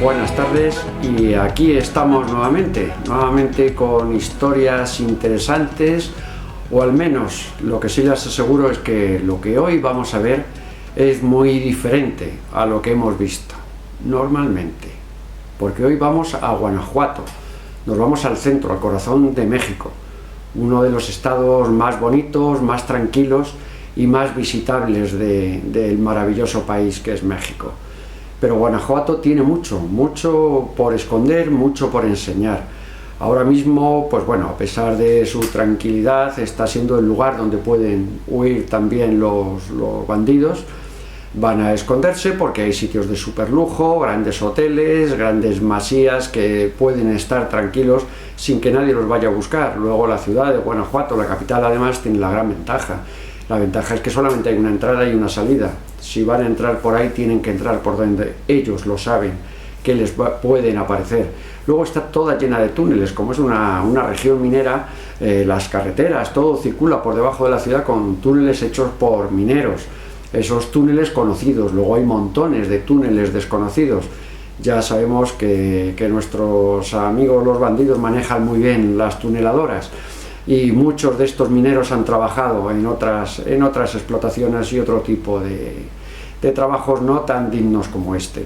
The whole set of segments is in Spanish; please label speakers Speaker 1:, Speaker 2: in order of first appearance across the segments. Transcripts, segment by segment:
Speaker 1: Buenas tardes, y aquí estamos nuevamente con historias interesantes, o al menos lo que sí les aseguro es que lo que hoy vamos a ver es muy diferente a lo que hemos visto normalmente, porque hoy vamos a Guanajuato, nos vamos al centro, al corazón de México, uno de los estados más bonitos, más tranquilos y más visitables del maravilloso país que es México. Pero Guanajuato tiene mucho por esconder, mucho por enseñar. Ahora mismo, pues bueno, a pesar de su tranquilidad, está siendo el lugar donde pueden huir también los bandidos. Van a esconderse porque hay sitios de superlujo, grandes hoteles, grandes masías que pueden estar tranquilos sin que nadie los vaya a buscar. Luego la ciudad de Guanajuato, la capital, además tiene la gran ventaja. La ventaja es que solamente hay una entrada y una salida. Si van a entrar por ahí, tienen que entrar por donde ellos lo saben, que les pueden aparecer. Luego está toda llena de túneles, como es una región minera, las carreteras, todo circula por debajo de la ciudad con túneles hechos por mineros. Esos túneles conocidos, luego hay montones de túneles desconocidos. Ya sabemos que nuestros amigos los bandidos manejan muy bien las tuneladoras. Y muchos de estos mineros han trabajado en otras explotaciones y otro tipo de trabajos no tan dignos como este.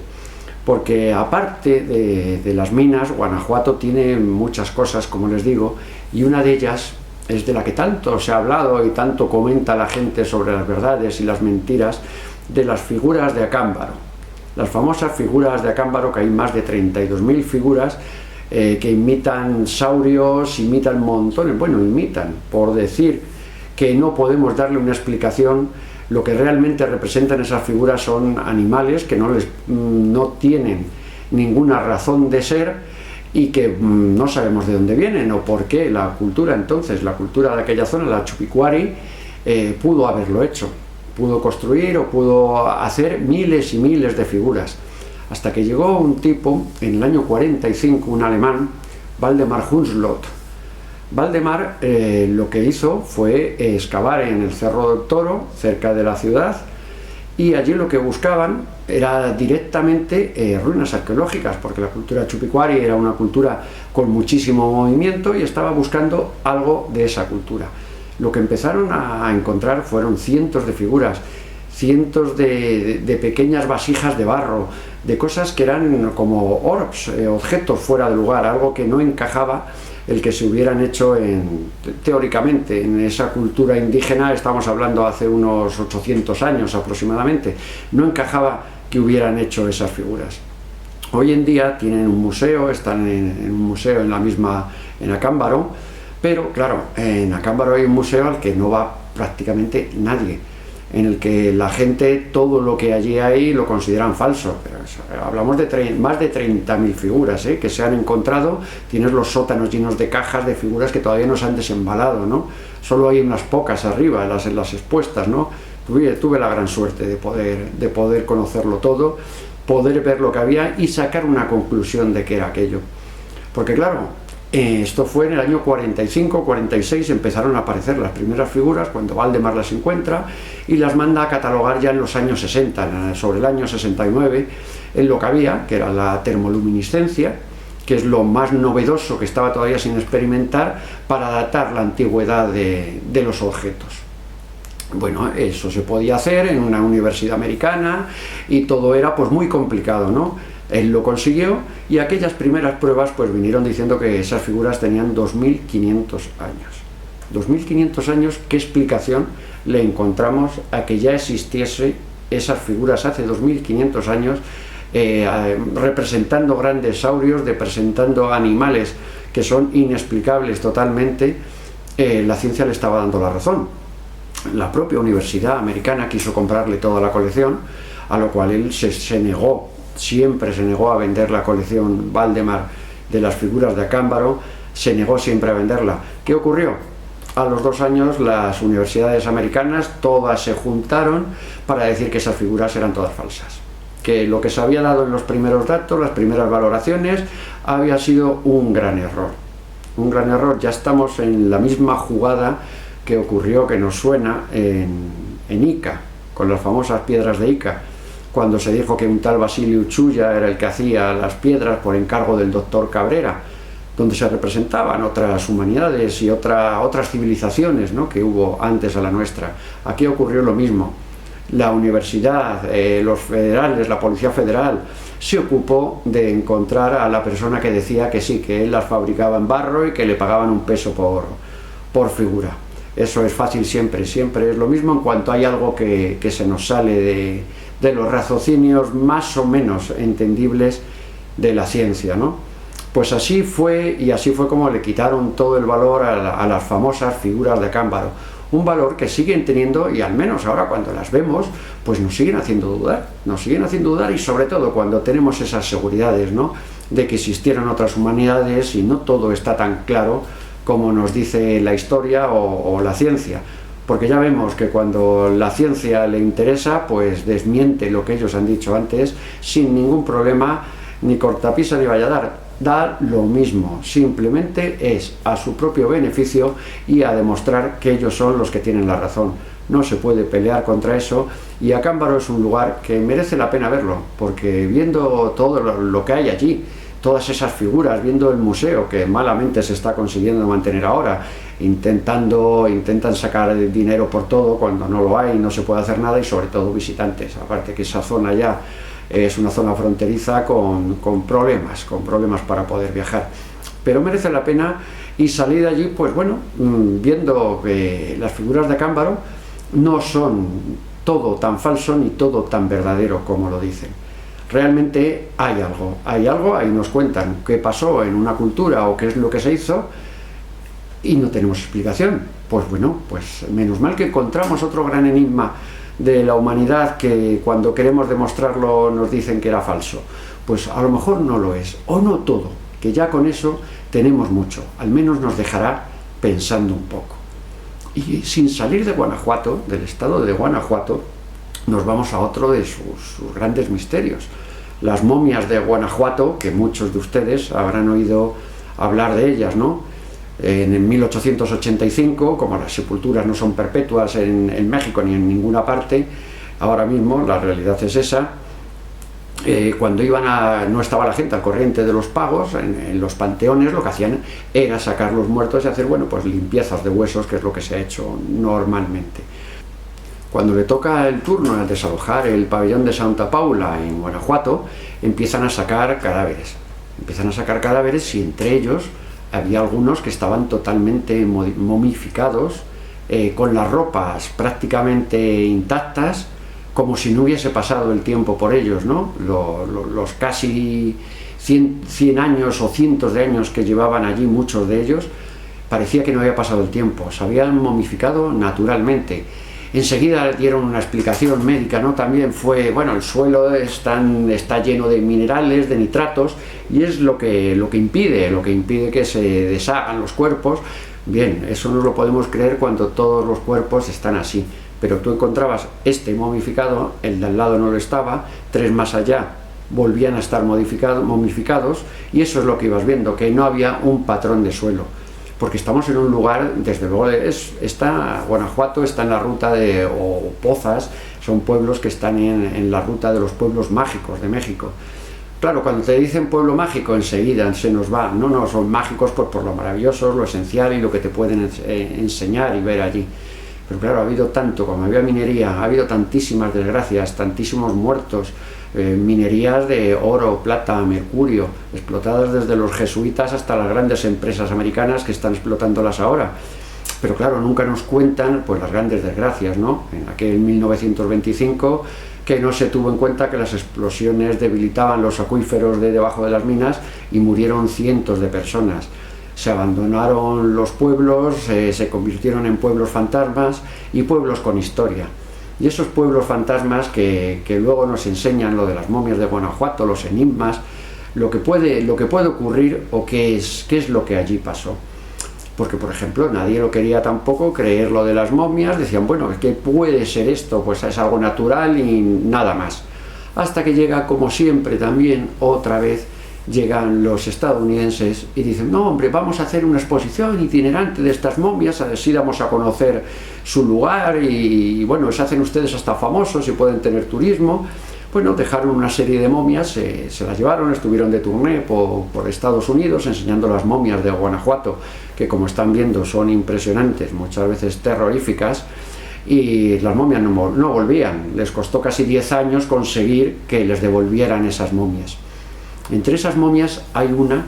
Speaker 1: Porque aparte de las minas, Guanajuato tiene muchas cosas, como les digo, y una de ellas es de la que tanto se ha hablado y tanto comenta la gente sobre las verdades y las mentiras, de las figuras de Acámbaro. Las famosas figuras de Acámbaro, que hay más de 32.000 figuras, que imitan saurios, imitan montones, bueno, imitan, por decir que no podemos darle una explicación. Lo que realmente representan esas figuras son animales que no tienen ninguna razón de ser y que no sabemos de dónde vienen o por qué. La cultura entonces, la cultura de aquella zona, la Chupicuari, pudo haberlo hecho, pudo construir o pudo hacer miles y miles de figuras. Hasta que llegó un tipo, en el año 45, un alemán, Waldemar Hunsloth. Waldemar lo que hizo fue excavar en el Cerro del Toro, cerca de la ciudad, y allí lo que buscaban era directamente ruinas arqueológicas, porque la cultura Chupicuari era una cultura con muchísimo movimiento y estaba buscando algo de esa cultura. Lo que empezaron a encontrar fueron cientos de figuras, cientos de pequeñas vasijas de barro, de cosas que eran como orbs, objetos fuera de lugar, algo que no encajaba el que se hubieran hecho teóricamente en esa cultura indígena. Estamos hablando hace unos 800 años aproximadamente, no encajaba que hubieran hecho esas figuras. Hoy en día tienen un museo, están en un museo en Acámbaro, pero claro, en Acámbaro hay un museo al que no va prácticamente nadie, en el que la gente, todo lo que allí hay lo consideran falso. Pero hablamos de más de 30.000 figuras que se han encontrado. Tienes los sótanos llenos de cajas de figuras que todavía no se han desembalado, ¿no? Solo hay unas pocas arriba, las expuestas, ¿no? Tuve la gran suerte de poder conocerlo todo, poder ver lo que había y sacar una conclusión de qué era aquello. Porque claro, esto fue en el año 45-46, empezaron a aparecer las primeras figuras cuando Waldemar las encuentra y las manda a catalogar ya en los años 60, sobre el año 69, en lo que había, que era la termoluminiscencia, que es lo más novedoso que estaba todavía sin experimentar para datar la antigüedad de los objetos. Bueno, eso se podía hacer en una universidad americana y todo era pues muy complicado, ¿no? Él lo consiguió y aquellas primeras pruebas pues vinieron diciendo que esas figuras tenían 2.500 años. 2.500 años, ¿qué explicación le encontramos a que ya existiese esas figuras hace 2.500 años, representando grandes saurios, representando animales que son inexplicables totalmente? La ciencia le estaba dando la razón. La propia universidad americana quiso comprarle toda la colección, a lo cual él se negó. Siempre se negó a vender la colección Waldemar de las figuras de Acámbaro, se negó siempre a venderla. ¿Qué ocurrió? A los 2 años las universidades americanas todas se juntaron para decir que esas figuras eran todas falsas, que lo que se había dado en los primeros datos, las primeras valoraciones, había sido un gran error. Un gran error. Ya estamos en la misma jugada que ocurrió, que nos suena en Ica, con las famosas piedras de Ica. cuando se dijo que un tal Basilio Uchuya era el que hacía las piedras por encargo del doctor Cabrera, donde se representaban otras humanidades y otras civilizaciones, ¿no?, que hubo antes a la nuestra. Aquí ocurrió lo mismo. La universidad, los federales, la Policía Federal, se ocupó de encontrar a la persona que decía que sí, que él las fabricaba en barro y que le pagaban un peso por figura. Eso es fácil siempre, siempre es lo mismo en cuanto hay algo que se nos sale de los raciocinios más o menos entendibles de la ciencia, ¿no? Pues así fue, y así fue como le quitaron todo el valor a las famosas figuras de Cámbaro. Un valor que siguen teniendo, y al menos ahora cuando las vemos, pues nos siguen haciendo dudar, y sobre todo cuando tenemos esas seguridades, ¿no?, de que existieron otras humanidades y no todo está tan claro como nos dice la historia o la ciencia. Porque ya vemos que cuando la ciencia le interesa, pues desmiente lo que ellos han dicho antes sin ningún problema, ni cortapisa ni vaya a dar. Da lo mismo, simplemente es a su propio beneficio y a demostrar que ellos son los que tienen la razón. No se puede pelear contra eso, y Acámbaro es un lugar que merece la pena verlo, porque viendo todo lo que hay allí, todas esas figuras, viendo el museo que malamente se está consiguiendo mantener ahora, intentan sacar dinero por todo cuando no lo hay, no se puede hacer nada, y sobre todo visitantes, aparte que esa zona ya es una zona fronteriza con problemas para poder viajar, pero merece la pena. Y salir de allí, pues bueno, viendo que las figuras de Acámbaro no son todo tan falso ni todo tan verdadero como lo dicen. Realmente hay algo, ahí nos cuentan qué pasó en una cultura o qué es lo que se hizo, y no tenemos explicación. Pues bueno, pues menos mal que encontramos otro gran enigma de la humanidad, que cuando queremos demostrarlo nos dicen que era falso. Pues a lo mejor no lo es, o no todo, que ya con eso tenemos mucho, al menos nos dejará pensando un poco. Y sin salir de Guanajuato, del estado de Guanajuato, nos vamos a otro de sus grandes misterios, las momias de Guanajuato, que muchos de ustedes habrán oído hablar de ellas, ¿no? En el 1885, como las sepulturas no son perpetuas en México ni en ninguna parte, ahora mismo la realidad es esa, cuando no estaba la gente al corriente de los pagos, en los panteones lo que hacían era sacar los muertos y hacer, bueno, pues limpiezas de huesos, que es lo que se ha hecho normalmente. Cuando le toca el turno de desalojar el pabellón de Santa Paula en Guanajuato, empiezan a sacar cadáveres, y entre ellos había algunos que estaban totalmente momificados, con las ropas prácticamente intactas, como si no hubiese pasado el tiempo por ellos, ¿no? Los casi 100 años o cientos de años que llevaban allí, muchos de ellos, parecía que no había pasado el tiempo, se habían momificado naturalmente. Enseguida dieron una explicación médica, ¿no? También fue, bueno, el suelo está lleno de minerales, de nitratos, y es lo que impide que se deshagan los cuerpos. Bien, eso no lo podemos creer cuando todos los cuerpos están así, pero tú encontrabas este momificado, el de al lado no lo estaba, 3 más allá volvían a estar momificados, y eso es lo que ibas viendo, que no había un patrón de suelo. Porque estamos en un lugar, desde luego, Guanajuato está en la ruta o Pozas, son pueblos que están en la ruta de los pueblos mágicos de México. Claro, cuando te dicen pueblo mágico, enseguida se nos va. No, son mágicos por lo maravilloso, lo esencial y lo que te pueden enseñar y ver allí. Pero claro, ha habido tanto, como había minería, ha habido tantísimas desgracias, tantísimos muertos, minerías de oro, plata, mercurio, explotadas desde los jesuitas hasta las grandes empresas americanas que están explotándolas ahora. Pero claro, nunca nos cuentan pues las grandes desgracias, ¿no? En aquel 1925, que no se tuvo en cuenta que las explosiones debilitaban los acuíferos de debajo de las minas y murieron cientos de personas. Se abandonaron los pueblos, se convirtieron en pueblos fantasmas y pueblos con historia. Y esos pueblos fantasmas que luego nos enseñan lo de las momias de Guanajuato, los enigmas, lo que puede ocurrir o qué es lo que allí pasó. Porque, por ejemplo, nadie lo quería tampoco creer lo de las momias, decían, bueno, ¿qué puede ser esto? Pues es algo natural y nada más. Hasta que llega, como siempre también, otra vez, llegan los estadounidenses y dicen, no hombre, vamos a hacer una exposición itinerante de estas momias, así damos a conocer su lugar y bueno, se hacen ustedes hasta famosos y pueden tener turismo. bueno, dejaron una serie de momias, se las llevaron, estuvieron de tournée por Estados Unidos enseñando las momias de Guanajuato, que como están viendo son impresionantes, muchas veces terroríficas, y las momias no volvían. Les costó casi 10 años conseguir que les devolvieran esas momias. Entre esas momias hay una,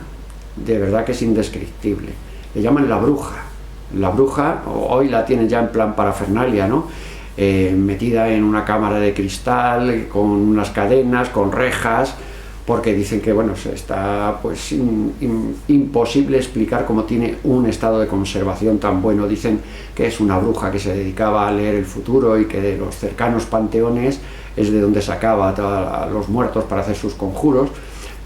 Speaker 1: de verdad que es indescriptible, le llaman la bruja. La bruja, hoy la tienen ya en plan parafernalia, ¿no? Metida en una cámara de cristal, con unas cadenas, con rejas, porque dicen que, bueno, está pues imposible explicar cómo tiene un estado de conservación tan bueno. Dicen que es una bruja que se dedicaba a leer el futuro y que de los cercanos panteones es de donde sacaba a los muertos para hacer sus conjuros.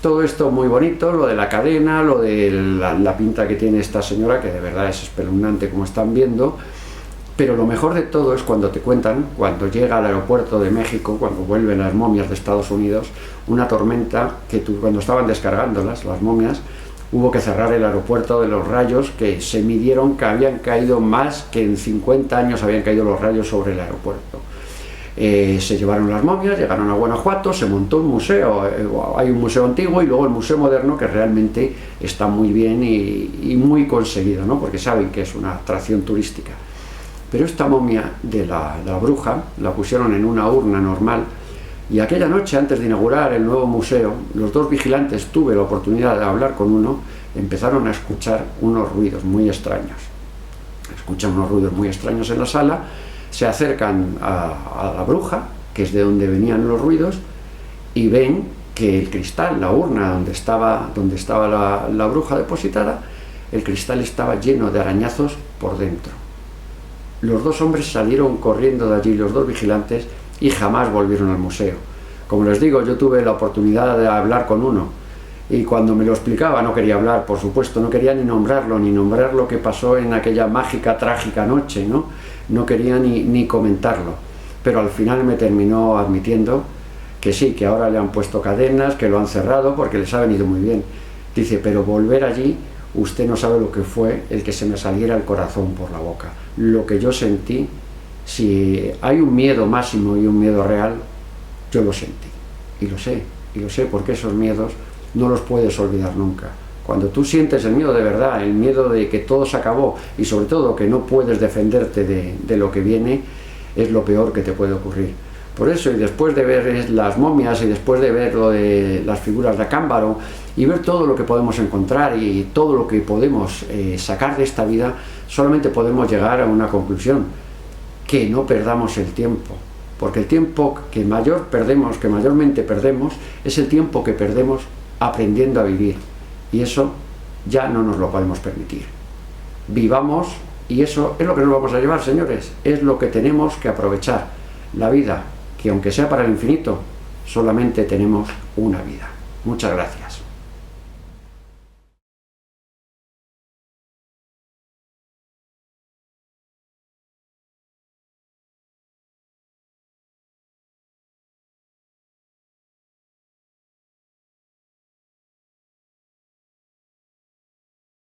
Speaker 1: Todo esto muy bonito, lo de la cadena, lo de la pinta que tiene esta señora, que de verdad es espeluznante como están viendo. Pero lo mejor de todo es cuando te cuentan, cuando llega al aeropuerto de México, cuando vuelven las momias de Estados Unidos, una tormenta que cuando estaban descargándolas, las momias, hubo que cerrar el aeropuerto de los rayos, que se midieron que habían caído más que en 50 años habían caído los rayos sobre el aeropuerto. Se llevaron las momias, llegaron a Guanajuato, se montó un museo, hay un museo antiguo y luego el museo moderno, que realmente está muy bien y muy conseguido, ¿no? Porque saben que es una atracción turística. Pero esta momia de la bruja la pusieron en una urna normal, y aquella noche, antes de inaugurar el nuevo museo, los dos vigilantes, tuve la oportunidad de hablar con uno, empezaron a escuchar unos ruidos muy extraños. Escuchan unos ruidos muy extraños en la sala, se acercan a la bruja, que es de donde venían los ruidos, y ven que el cristal, la urna donde estaba la bruja depositada, el cristal estaba lleno de arañazos por dentro. Los dos hombres salieron corriendo de allí, los dos vigilantes, y jamás volvieron al museo. Como les digo, yo tuve la oportunidad de hablar con uno, y cuando me lo explicaba no quería hablar, por supuesto, no quería ni nombrar lo que pasó en aquella mágica, trágica noche, ¿no? No quería ni comentarlo, pero al final me terminó admitiendo que sí, que ahora le han puesto cadenas, que lo han cerrado porque les ha venido muy bien. Dice, pero volver allí, usted no sabe lo que fue el que se me saliera el corazón por la boca. Lo que yo sentí, si hay un miedo máximo y un miedo real, yo lo sentí. Y lo sé porque esos miedos no los puedes olvidar nunca. Cuando tú sientes el miedo de verdad, el miedo de que todo se acabó y sobre todo que no puedes defenderte de lo que viene, es lo peor que te puede ocurrir. Por eso, y después de ver las momias y después de ver lo de las figuras de Acámbaro y ver todo lo que podemos encontrar y todo lo que podemos sacar de esta vida, solamente podemos llegar a una conclusión: que no perdamos el tiempo, porque el tiempo que mayormente perdemos es el tiempo que perdemos aprendiendo a vivir, y eso ya no nos lo podemos permitir. Vivamos, y eso es lo que nos vamos a llevar, señores, es lo que tenemos que aprovechar, la vida, que aunque sea para el infinito, solamente tenemos una vida. Muchas gracias.